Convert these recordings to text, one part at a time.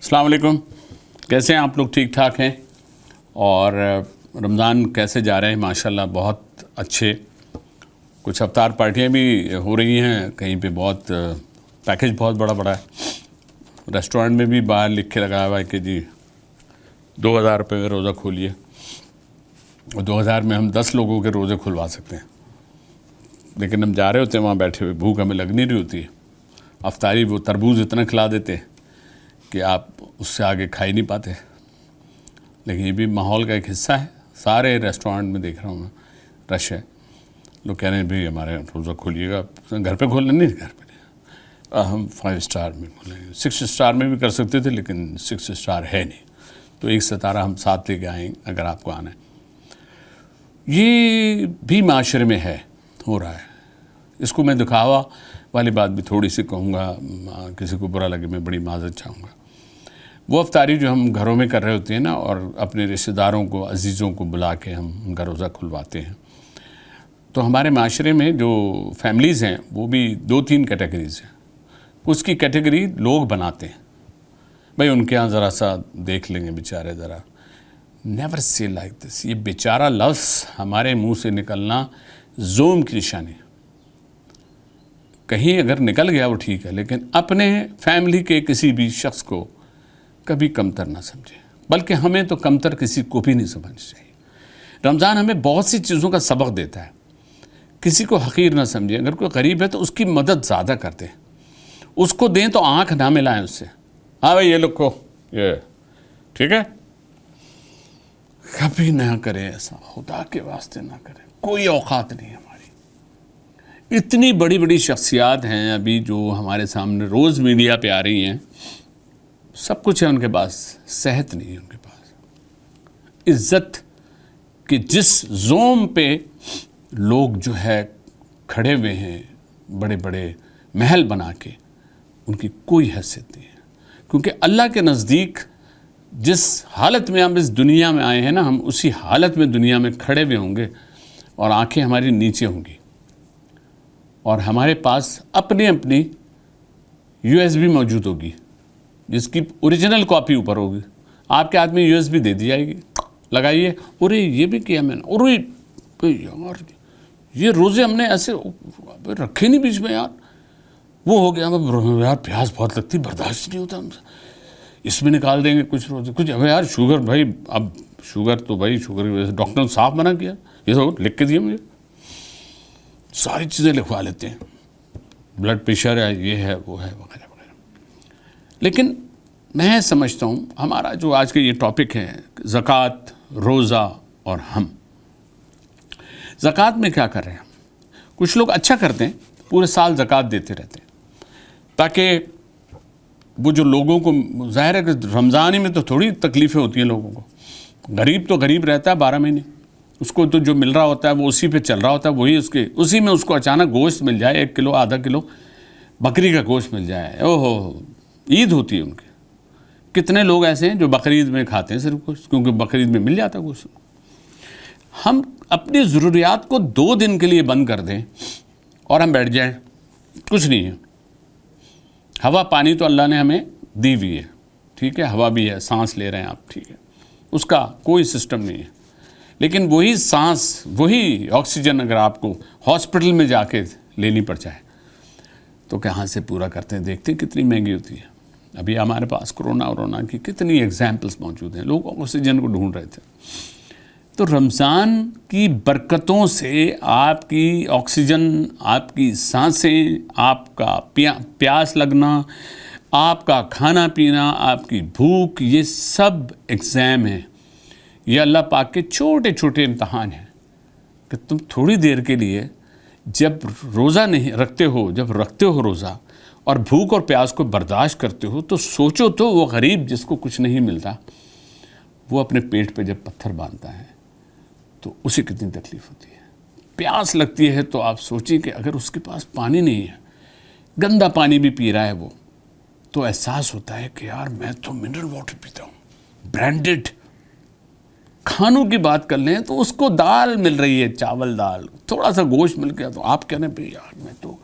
السلام علیکم، کیسے ہیں آپ لوگ؟ ٹھیک ٹھاک ہیں؟ اور رمضان کیسے جا رہے ہیں؟ ماشاءاللہ بہت اچھے. کچھ افطار پارٹیاں بھی ہو رہی ہیں، کہیں پہ بہت پیکج بہت بڑا بڑا ہے. ریسٹورنٹ میں بھی باہر لکھ کے لگایا ہوا ہے کہ جی 2000 روپے کا روزہ کھولیے، اور 2000 میں ہم 10 لوگوں کے روزے کھلوا سکتے ہیں. لیکن ہم جا رہے ہوتے ہیں وہاں بیٹھے ہوئے، بھوک ہمیں لگ نہیں رہی ہوتی ہے. افطاری وہ تربوز اتنا کھلا دیتے ہیں کہ آپ اس سے آگے کھا ہی نہیں پاتے. لیکن یہ بھی ماحول کا ایک حصہ ہے. سارے ریسٹورنٹ میں دیکھ رہا ہوں میں رش ہے. لوگ کہہ رہے ہیں بھئی ہمارے روزہ کھولیے گا. گھر پہ کھولنا نہیں، گھر پہ نہیں، ہم 5 اسٹار میں کھولیں گے. 6 اسٹار میں بھی کر سکتے تھے، لیکن 6 اسٹار ہے نہیں، تو 1 ستارہ ہم ساتھ لے کے آئیں اگر آپ کو آنا ہے. یہ بھی معاشرے میں ہے، ہو رہا ہے. اس کو میں دکھاوا والی بات بھی تھوڑی سی کہوں گا، کسی کو برا لگے میں بڑی معذرت چاہوں گا. وہ افطاری جو ہم گھروں میں کر رہے ہوتے ہیں نا، اور اپنے رشتہ داروں کو، عزیزوں کو بلا کے ہم ان کا روزہ کھلواتے ہیں، تو ہمارے معاشرے میں جو فیملیز ہیں وہ بھی 2-3 کیٹیگریز ہیں. اس کی کیٹیگری لوگ بناتے ہیں. بھئی ان کے ہاں ذرا سا دیکھ لیں گے بیچارے ذرا. نیور سے لائک دس. یہ بیچارہ لفظ ہمارے منہ سے نکلنا زوم کی نشانی. کہیں اگر نکل گیا وہ ٹھیک ہے، لیکن اپنے فیملی کے کسی بھی شخص کو کبھی کمتر نہ سمجھیں، بلکہ ہمیں تو کمتر کسی کو بھی نہیں سمجھنا چاہیے. رمضان ہمیں بہت سی چیزوں کا سبق دیتا ہے. کسی کو حقیر نہ سمجھیں. اگر کوئی غریب ہے تو اس کی مدد زیادہ کرتے ہیں. اس کو دیں تو آنکھ نہ ملائیں اس سے. ہاں بھائی یہ لکھو، یہ ٹھیک ہے. کبھی نہ کریں ایسا، خدا کے واسطے نہ کریں. کوئی اوقات نہیں ہماری. اتنی بڑی بڑی شخصیات ہیں ابھی جو ہمارے سامنے روز میڈیا پہ آ رہی ہیں. سب کچھ ہے ان کے پاس، صحت نہیں ہے ان کے پاس. عزت کہ جس زوم پہ لوگ جو ہے کھڑے ہوئے ہیں، بڑے بڑے محل بنا کے، ان کی کوئی حیثیت نہیں ہے. کیونکہ اللہ کے نزدیک جس حالت میں ہم اس دنیا میں آئے ہیں نا، ہم اسی حالت میں دنیا میں کھڑے ہوئے ہوں گے، اور آنکھیں ہماری نیچے ہوں گی، اور ہمارے پاس اپنی اپنی USB موجود ہوگی جس کی اوریجنل کاپی اوپر ہوگی. آپ کے ہاتھ میں USB دے دی جائے گی، لگائیے. ارے یہ بھی کیا میں نے، ارے یار یہ روزے ہم نے ایسے رکھے نہیں بیچ میں یار، وہ ہو گیا یار پیاس بہت لگتی، برداشت نہیں ہوتا ہم سے، اس میں نکال دیں گے کچھ روزے. کچھ اب یار شوگر، بھائی اب شوگر تو بھائی شوگر کی وجہ سے ڈاکٹر نے صاف منع کیا، یہ تو لکھ کے دیا مجھے. ساری چیزیں لکھوا لیتے ہیں، بلڈ پریشر ہے، یہ ہے وہ ہے وغیرہ وغیرہ. لیکن میں سمجھتا ہوں ہمارا جو آج کا یہ ٹاپک ہے، زکوٰۃ، روزہ اور ہم. زکوٰۃ میں کیا کر رہے ہیں؟ کچھ لوگ اچھا کرتے ہیں، پورے سال زکوٰۃ دیتے رہتے ہیں، تاکہ وہ جو لوگوں کو، ظاہر ہے کہ رمضان ہی میں تو تھوڑی تکلیفیں ہوتی ہیں لوگوں کو. غریب تو غریب رہتا ہے 12 مہینے، اس کو تو جو مل رہا ہوتا ہے وہ اسی پہ چل رہا ہوتا ہے، وہی اسی میں اس کو اچانک گوشت مل جائے، 1 کلو آدھا کلو بکری کا گوشت مل جائے، عید ہوتی ہے ان کی. کتنے لوگ ایسے ہیں جو بقرعید میں کھاتے ہیں صرف گوشت، کیونکہ بقرعید میں مل جاتا ہے گوشت. ہم اپنی ضروریات کو 2 دن کے لیے بند کر دیں اور ہم بیٹھ جائیں، کچھ نہیں ہے. ہوا پانی تو اللہ نے ہمیں دی ہوئی ہے، ٹھیک ہے، ہوا بھی ہے، سانس لے رہے ہیں آپ، ٹھیک ہے، اس کا کوئی سسٹم نہیں ہے. لیکن وہی سانس، وہی آکسیجن اگر آپ کو ہاسپٹل میں جا کے لینی پڑ جائے تو کہاں سے پورا کرتے ہیں؟ دیکھتے ہیں کتنی مہنگی ہوتی ہے. ابھی ہمارے پاس کرونا کی کتنی ایگزامپلس موجود ہیں، لوگ آکسیجن کو ڈھونڈ رہے تھے. تو رمضان کی برکتوں سے آپ کی آکسیجن، آپ کی سانسیں، آپ کا پیاس لگنا، آپ کا کھانا پینا، آپ کی بھوک، یہ سب ایگزام ہیں. یہ اللہ پاک کے چھوٹے چھوٹے امتحان ہیں کہ تم تھوڑی دیر کے لیے جب روزہ نہیں رکھتے ہو، جب رکھتے ہو روزہ اور بھوک اور پیاس کو برداشت کرتے ہو، تو سوچو تو وہ غریب جس کو کچھ نہیں ملتا، وہ اپنے پیٹ پہ جب پتھر باندھتا ہے تو اسے کتنی تکلیف ہوتی ہے. پیاس لگتی ہے تو آپ سوچیں کہ اگر اس کے پاس پانی نہیں ہے، گندا پانی بھی پی رہا ہے وہ، تو احساس ہوتا ہے کہ یار میں تو منرل واٹر پیتا ہوں، برانڈڈ. کھانوں کی بات کر لیں تو اس کو دال مل رہی ہے، چاول دال، تھوڑا سا گوشت مل گیا تو آپ کہنے بھئی یار میں تو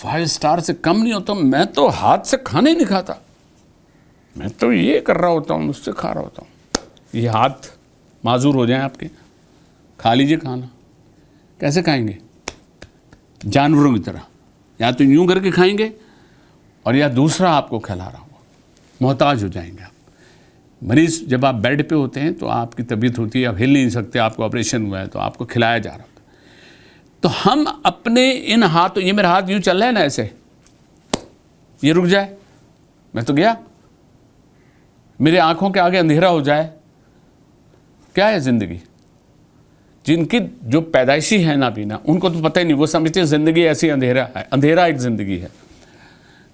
5 اسٹار سے کم نہیں ہوتا، میں تو ہاتھ سے کھانا ہی نہیں کھاتا. میں تو یہ کر رہا ہوتا ہوں، مجھ سے کھا رہا ہوتا ہوں. یہ ہاتھ معذور ہو جائیں آپ کے، کھا لیجئے کھانا. کیسے کھائیں گے؟ جانوروں کی طرح، یا تو یوں کر کے کھائیں گے اور یا دوسرا آپ کو کھلا رہا ہوگا. محتاج ہو جائیں گے آپ. مریض جب آپ بیڈ پہ ہوتے ہیں تو آپ کی طبیعت ہوتی ہے، آپ ہل نہیں سکتے، آپ کو آپریشن ہوا ہے تو آپ کو کھلایا جا رہا ہوتا ہے. تو ہم اپنے ان ہاتھوں، یہ میرا ہاتھ یوں چل رہا ہے نا ایسے، یہ رک جائے، میں تو گیا. میرے آنکھوں کے آگے اندھیرا ہو جائے، کیا ہے زندگی؟ جن کی جو پیدائشی ہے نابینا، ان کو تو پتہ ہی نہیں، وہ سمجھتے ہیں زندگی ایسی اندھیرا ہے، اندھیرا ایک زندگی ہے.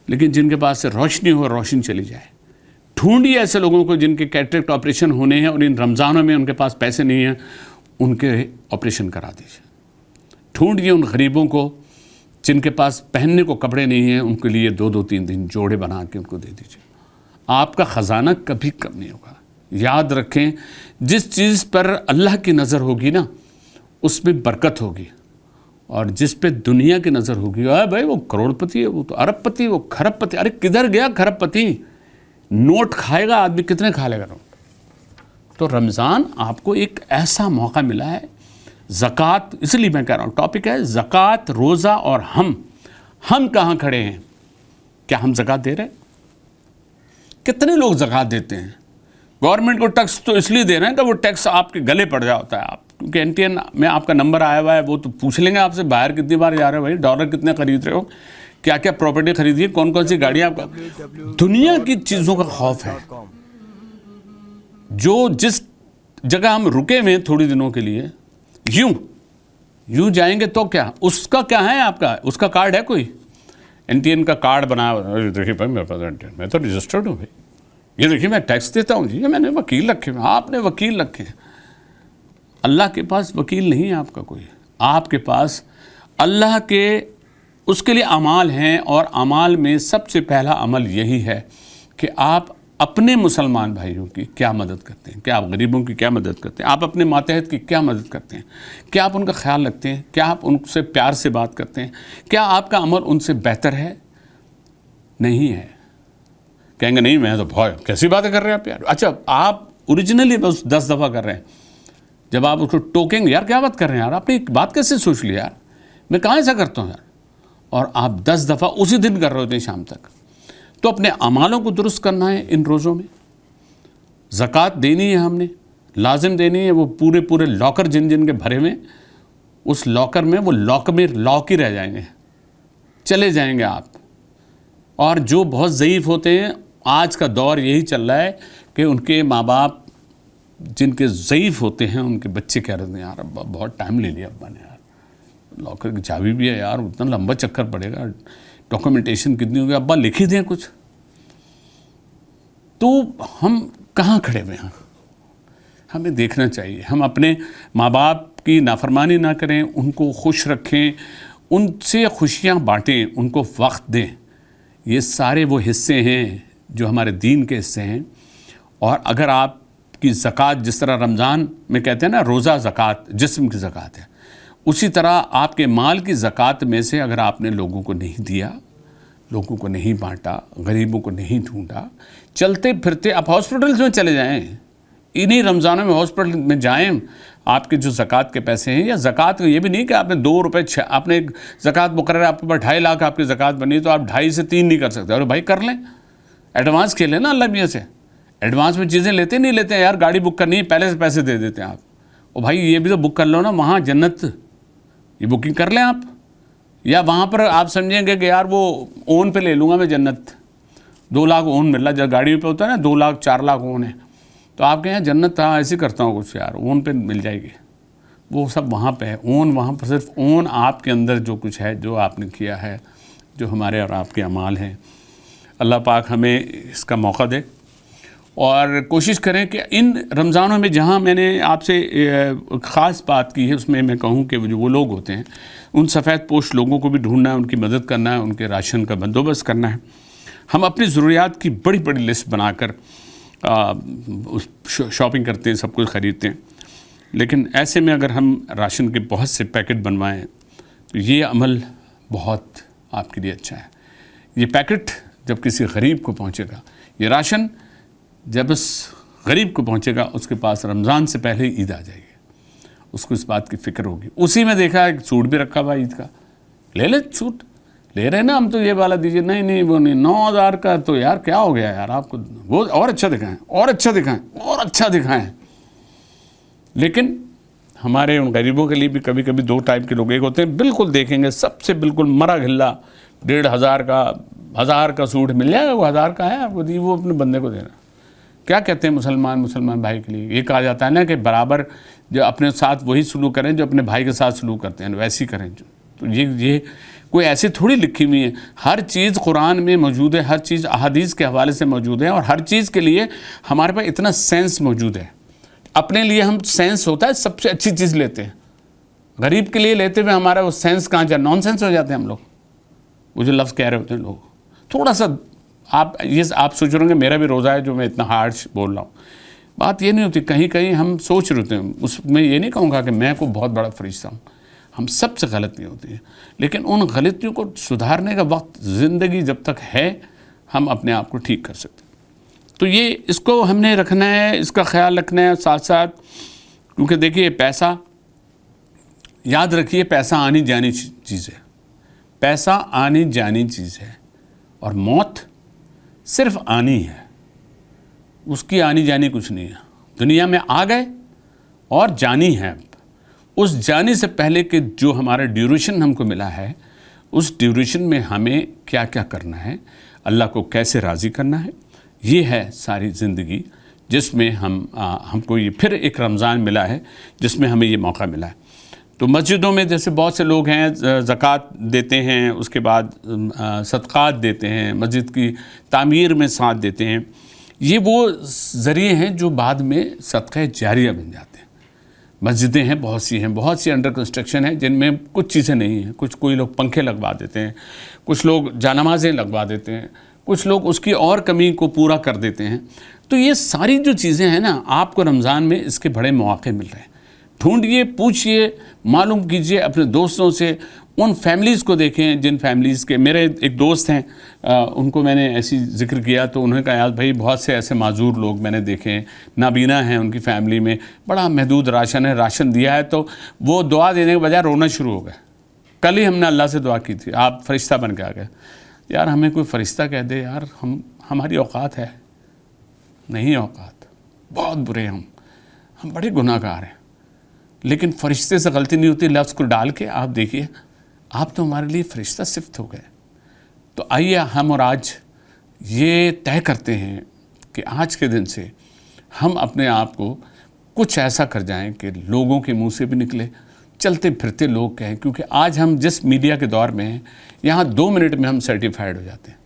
لیکن جن کے پاس سے روشنی ہو، روشنی چلی جائے. ڈھونڈیے ایسے لوگوں کو جن کے کیٹریکٹ آپریشن ہونے ہیں اور ان رمضانوں میں ان کے پاس پیسے نہیں ہیں، ان کے آپریشن کرا دیجیے. ڈھونڈیے ان غریبوں کو جن کے پاس پہننے کو کپڑے نہیں ہیں، ان کے لیے 2-2 3 جوڑے بنا کے ان کو دے دیجیے. آپ کا خزانہ کبھی کم نہیں ہوگا. یاد رکھیں، جس چیز پر اللہ کی نظر ہوگی نا، اس میں برکت ہوگی. اور جس پہ دنیا کی نظر ہوگی، بھائی وہ کروڑ پتی ہے، وہ تو ارب پتی، وہ کھرب پتی. ارے کدھر گیا کھرب پتی؟ نوٹ کھائے گا آدمی، کتنے کھا لے گا نوٹ؟ تو رمضان آپ کو ایک ایسا موقع ملا ہے. زکوٰۃ، اس لیے میں کہہ رہا ہوں، ٹاپک ہے زکوٰۃ، روزہ اور ہم کہاں کھڑے ہیں؟ کیا ہم زکوٰۃ دے رہے ہیں؟ کتنے لوگ زکوٰۃ دیتے ہیں؟ گورنمنٹ کو ٹیکس تو اس لیے دے رہے ہیں کہ وہ ٹیکس آپ کے گلے پڑ جاتا ہے. آپ کیونکہ NTN میں آپ کا نمبر آیا ہوا ہے، وہ تو پوچھ لیں گے آپ سے باہر کتنی بار جا رہے ہو، بھائی ڈالر کتنے خرید رہے ہو، کیا کیا پراپرٹی خریدی ہے، کون کون سی گاڑیاں. آپ کا دنیا کی چیزوں کا خوف ہے. جو جس جگہ ہم رکے ہوئے تھوڑی دنوں کے لیے، یوں جائیں گے تو کیا؟ اس کا کیا ہے؟ آپ کا اس کا کارڈ ہے کوئی؟ NTN کا کارڈ بنا، دیکھیے بھائی میرے پاس NTN، میں تو رجسٹرڈ ہوں بھائی. یہ دیکھیے میں ٹیکس دیتا ہوں جی، یہ میں نے وکیل رکھے ہیں. آپ نے وکیل رکھے ہیں. اللہ کے پاس وکیل نہیں ہے آپ کا کوئی. آپ کے پاس اللہ کے اس کے لیے اعمال ہیں، اور اعمال میں سب سے پہلا عمل یہی ہے کہ آپ اپنے مسلمان بھائیوں کی کیا مدد کرتے ہیں، کیا آپ غریبوں کی کیا مدد کرتے ہیں، آپ اپنے ماتحت کی کیا مدد کرتے ہیں، کیا آپ ان کا خیال رکھتے ہیں، کیا آپ ان سے پیار سے بات کرتے ہیں، کیا آپ کا عمل ان سے بہتر ہے؟ نہیں ہے. کہیں گے نہیں میں تو بہت کیسی باتیں کر رہے ہیں آپ یار. اچھا آپ اوریجنلی بس 10 دفعہ کر رہے ہیں، جب آپ اس کو ٹوکیں گے یار کیا بات کر رہے ہیں یار، آپ نے ایک بات کیسے سوچ لیا یار، میں کہاں ایسا کرتا ہوں یار، اور آپ 10 دفعہ اسی دن کر رہے ہوتے ہیں شام تک. تو اپنے اعمالوں کو درست کرنا ہے. ان روزوں میں زکوٰۃ دینی ہے، ہم نے لازم دینی ہے. وہ پورے لاکر جن کے بھرے ہوئے، اس لاکر میں وہ لاک ہی رہ جائیں گے، چلے جائیں گے آپ. اور جو بہت ضعیف ہوتے ہیں، آج کا دور یہی چل رہا ہے کہ ان کے ماں باپ جن کے ضعیف ہوتے ہیں، ان کے بچے کہہ رہے ہیں یار ابا بہت ٹائم لے لیا ابا نے یار، لاکر کی چابی بھی ہے یار، اتنا لمبا چکر پڑے گا، ڈاکومنٹیشن کتنی ہوگی، ابا لکھ ہی دیں کچھ. تو ہم کہاں کھڑے ہوئے ہیں؟ ہمیں دیکھنا چاہیے. ہم اپنے ماں باپ کی نافرمانی نہ کریں، ان کو خوش رکھیں، ان سے خوشیاں بانٹیں، ان کو وقت دیں. یہ سارے وہ حصے ہیں جو ہمارے دین کے حصے ہیں. اور اگر آپ کی زکوٰۃ، جس طرح رمضان میں کہتے ہیں نا روزہ زکوٰۃ، جسم کی زکوٰۃ ہے، اسی طرح آپ کے مال کی زکوٰۃ میں سے اگر آپ نے لوگوں کو نہیں دیا، لوگوں کو نہیں بانٹا، غریبوں کو نہیں ڈھونڈا، چلتے پھرتے آپ ہاسپٹلز میں چلے جائیں، انہی رمضانوں میں ہاسپٹل میں جائیں، آپ کے جو زکوٰۃ کے پیسے ہیں، یا زکوٰۃ یہ بھی نہیں کہ آپ نے 2 روپے آپ نے زکوٰۃ مقرر ہے، آپ کے پاس 2.5 لاکھ آپ کی زکوٰۃ بنی تو آپ 2.5 سے 3 نہیں کر سکتے. اور بھائی کر لیں، ایڈوانس کھیلیں نا اللہ میاں سے. ایڈوانس میں چیزیں لیتے نہیں لیتے ہیں یار، گاڑی بک کرنی ہے پہلے سے پیسے دے دیتے ہیں آپ. اور بھائی یہ بھی تو بک کر لو نا، وہاں جنت یہ بکنگ کر لیں آپ. یا وہاں پر آپ سمجھیں گے کہ یار وہ اون پہ لے لوں گا میں جنت، 2 لاکھ اون مل رہا ہے، جب گاڑی پہ ہوتا ہے نا 2 لاکھ 4 لاکھ اون ہے، تو آپ کہیں جنت تھا ایسے کرتا ہوں کچھ یار، اون پہ مل جائے گی. وہ سب وہاں پہ ہے. اون وہاں پر صرف اون آپ کے اندر جو کچھ ہے، جو آپ نے کیا ہے، جو ہمارے اور آپ کے اعمال ہیں. اللہ پاک ہمیں اس کا موقع دے، اور کوشش کریں کہ ان رمضانوں میں جہاں میں نے آپ سے خاص بات کی ہے، اس میں میں کہوں کہ جو وہ لوگ ہوتے ہیں، ان سفید پوش لوگوں کو بھی ڈھونڈنا ہے، ان کی مدد کرنا ہے، ان کے راشن کا بندوبست کرنا ہے. ہم اپنی ضروریات کی بڑی لسٹ بنا کر شاپنگ کرتے ہیں، سب کچھ خریدتے ہیں. لیکن ایسے میں اگر ہم راشن کے بہت سے پیکٹ بنوائیں تو یہ عمل بہت آپ کے لیے اچھا ہے. یہ پیکٹ جب کسی غریب کو پہنچے گا، یہ راشن جب اس غریب کو پہنچے گا اس کے پاس رمضان سے پہلے عید آ جائے گی، اس کو اس بات کی فکر ہوگی۔ اسی میں دیکھا ایک سوٹ بھی رکھا ہوا عید کا، لے لے سوٹ، لے رہے نا ہم تو یہ والا دیجیے، نہیں وہ نہیں، 9,000 کا تو یار کیا ہو گیا یار، آپ کو وہ اور اچھا دکھائیں، اور اچھا دکھائیں، اور اچھا دکھائیں۔ لیکن ہمارے ان غریبوں کے لیے بھی کبھی کبھی دو ٹائپ کے لوگ، ایک ہوتے ہیں بالکل دیکھیں گے سب سے بالکل مرا گھلا 1,500 کا 1,000 کا سوٹ مل جائے گا، وہ 1,000 کا ہے آپ کو دی، وہ اپنے بندے کو دینا۔ کیا کہتے ہیں مسلمان بھائی کے لیے؟ یہ کہا جاتا ہے نا کہ برابر جو اپنے ساتھ وہی سلوک کریں جو اپنے بھائی کے ساتھ سلوک کرتے ہیں، ویسی کریں۔ تو یہ کوئی ایسی تھوڑی لکھی ہوئی ہے، ہر چیز قرآن میں موجود ہے، ہر چیز احادیث کے حوالے سے موجود ہے، اور ہر چیز کے لیے ہمارے پاس اتنا سینس موجود ہے۔ اپنے لیے ہم سینس ہوتا ہے سب سے اچھی چیز لیتے ہیں، غریب کے لیے لیتے ہوئے ہمارا وہ سینس کہاں جائے، نان سینس ہو جاتے ہیں ہم لوگ، وہ جو لفظ کہہ رہے ہوتے ہیں لوگ۔ تھوڑا سا آپ سوچ رہے ہوں گے میرا بھی روزہ ہے جو میں اتنا ہارش بول رہا ہوں، بات یہ نہیں ہوتی، کہیں ہم سوچ رہے ہوتے ہیں، اس میں یہ نہیں کہوں گا کہ میں کوئی بہت بڑا فرشتہ ہوں، ہم سب سے غلطیاں ہوتی ہیں، لیکن ان غلطیوں کو سدھارنے کا وقت زندگی جب تک ہے ہم اپنے آپ کو ٹھیک کر سکتے ہیں۔ تو یہ اس کو ہم نے رکھنا ہے، اس کا خیال رکھنا ہے ساتھ ساتھ، کیونکہ دیکھیے پیسہ، یاد رکھیے پیسہ آنی جانی چیز ہے، پیسہ آنی جانی چیز ہے، اور موت صرف آنی ہے، اس کی آنی جانی کچھ نہیں ہے۔ دنیا میں آ گئے اور جانی ہے، اس جانے سے پہلے کہ جو ہمارا ڈیوریشن ہم کو ملا ہے، اس ڈیوریشن میں ہمیں کیا کیا کرنا ہے، اللہ کو کیسے راضی کرنا ہے، یہ ہے ساری زندگی، جس میں ہم کو یہ پھر ایک رمضان ملا ہے جس میں ہمیں یہ موقع ملا ہے۔ تو مسجدوں میں جیسے بہت سے لوگ ہیں زکوٰۃ دیتے ہیں، اس کے بعد صدقات دیتے ہیں، مسجد کی تعمیر میں ساتھ دیتے ہیں، یہ وہ ذریعے ہیں جو بعد میں صدقہ جاریہ بن جاتے ہیں۔ مسجدیں ہیں، بہت سی انڈر کنسٹرکشن ہیں جن میں کچھ چیزیں نہیں ہیں، کوئی لوگ پنکھے لگوا دیتے ہیں، کچھ لوگ جانمازیں لگوا دیتے ہیں، کچھ لوگ اس کی اور کمی کو پورا کر دیتے ہیں۔ تو یہ ساری جو چیزیں ہیں نا، آپ کو رمضان میں اس کے بڑے مواقع مل رہے ہیں۔ ڈھونڈیے، پوچھئے، معلوم کیجئے اپنے دوستوں سے، ان فیملیز کو دیکھیں جن فیملیز کے، میرے ایک دوست ہیں، ان کو میں نے ایسی ذکر کیا تو انہوں نے کہا یار بھائی بہت سے ایسے معذور لوگ میں نے دیکھے ہیں، نابینا ہیں، ان کی فیملی میں بڑا محدود راشن ہے، راشن دیا ہے تو وہ دعا دینے کے بجائے رونا شروع ہو گئے۔ کل ہی ہم نے اللہ سے دعا کی تھی، آپ فرشتہ بن کے آ گئے۔ یار ہمیں کوئی فرشتہ کہہ دے یار، ہماری اوقات ہے نہیں، اوقات بہت برے ہم بڑے گناہ گار ہیں، لیکن فرشتے سے غلطی نہیں ہوتی، لفظ کو ڈال کے آپ دیکھیے آپ تو ہمارے لیے فرشتہ صفت ہو گئے۔ تو آئیے ہم اور آج یہ طے کرتے ہیں کہ آج کے دن سے ہم اپنے آپ کو کچھ ایسا کر جائیں کہ لوگوں کے منہ سے بھی نکلے، چلتے پھرتے لوگ کہیں، کیونکہ آج ہم جس میڈیا کے دور میں ہیں، یہاں 2 منٹ میں ہم سرٹیفائیڈ ہو جاتے ہیں،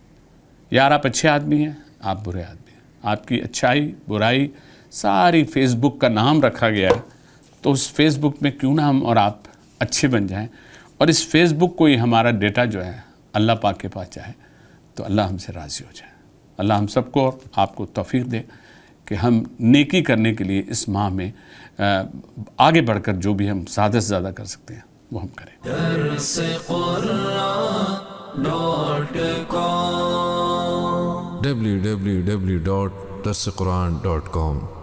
یار آپ اچھے آدمی ہیں، آپ برے آدمی ہیں، آپ کی اچھائی برائی ساری فیس بک کا نام رکھا گیا ہے، تو اس فیس بک میں کیوں نہ ہم اور آپ اچھے بن جائیں، اور اس فیس بک کو ہی ہمارا ڈیٹا جو ہے اللہ پاک کے پاس جائے تو اللہ ہم سے راضی ہو جائے۔ اللہ ہم سب کو اور آپ کو توفیق دے کہ ہم نیکی کرنے کے لیے اس ماہ میں آگے بڑھ کر جو بھی ہم زیادہ سے زیادہ کر سکتے ہیں وہ ہم کریں۔ www.darsequran.com